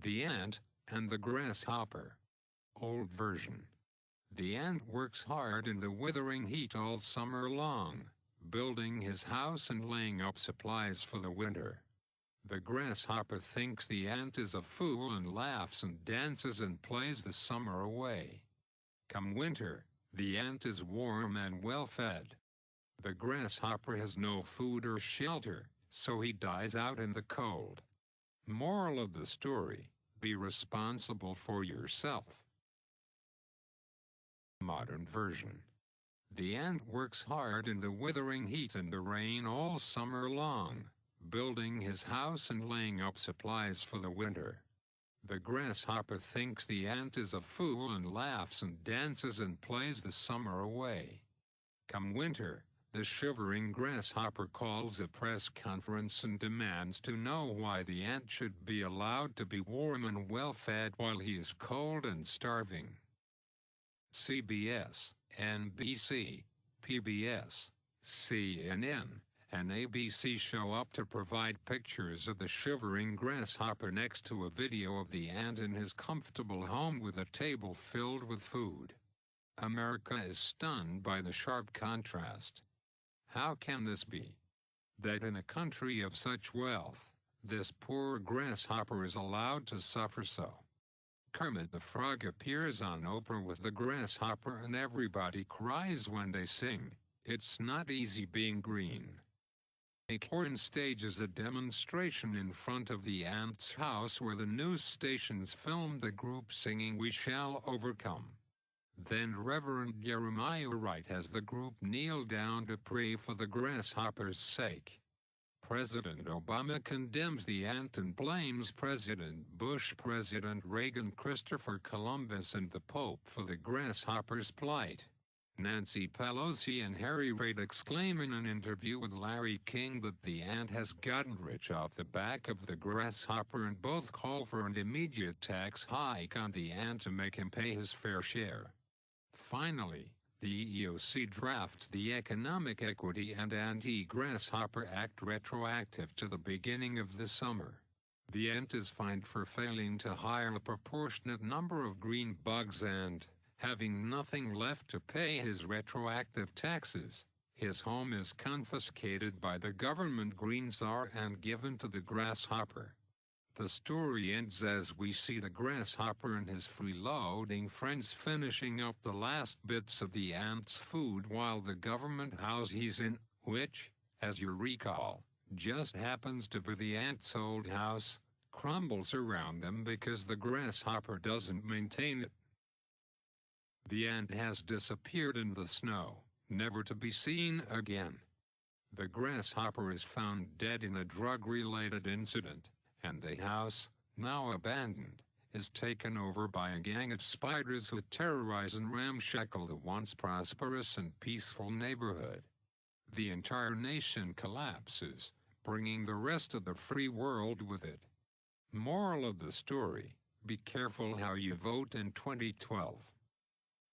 The Ant and the Grasshopper. Old version. The ant works hard in the withering heat all summer long, building his house and laying up supplies for the winter. The grasshopper thinks the ant is a fool and laughs and dances and plays the summer away. Come winter, the ant is warm and well fed. The grasshopper has no food or shelter, so he dies out in the cold. Moral of the story: be responsible for yourself. Modern version. The ant works hard in the withering heat and the rain all summer long, building his house and laying up supplies for the winter. The grasshopper thinks the ant is a fool and laughs and dances and plays the summer away. Come winter, the shivering grasshopper calls a press conference and demands to know why the ant should be allowed to be warm and well-fed while he is cold and starving. CBS, NBC, PBS, CNN, and ABC show up to provide pictures of the shivering grasshopper next to a video of the ant in his comfortable home with a table filled with food. America is stunned by the sharp contrast. How can this be? That in a country of such wealth, this poor grasshopper is allowed to suffer so? Kermit the Frog appears on Oprah with the grasshopper and everybody cries when they sing, "It's not easy being green." Acorn stages a demonstration in front of the ant's house where the news stations filmed the group singing "We Shall Overcome." Then Reverend Jeremiah Wright has the group kneel down to pray for the grasshopper's sake. President Obama condemns the ant and blames President Bush, President Reagan, Christopher Columbus, and the Pope for the grasshopper's plight. Nancy Pelosi and Harry Reid exclaim in an interview with Larry King that the ant has gotten rich off the back of the grasshopper, and both call for an immediate tax hike on the ant to make him pay his fair share. Finally, the EEOC drafts the Economic Equity and Anti-Grasshopper Act retroactive to the beginning of the summer. The ant is fined for failing to hire a proportionate number of green bugs and, having nothing left to pay his retroactive taxes, his home is confiscated by the government green czar and given to the grasshopper. The story ends as we see the grasshopper and his freeloading friends finishing up the last bits of the ant's food while the government house he's in, which, as you recall, just happens to be the ant's old house, crumbles around them because the grasshopper doesn't maintain it. The ant has disappeared in the snow, never to be seen again. The grasshopper is found dead in a drug-related incident, and the house, now abandoned, is taken over by a gang of spiders who terrorize and ramshackle the once prosperous and peaceful neighborhood. The entire nation collapses, bringing the rest of the free world with it. Moral of the story: be careful how you vote in 2012.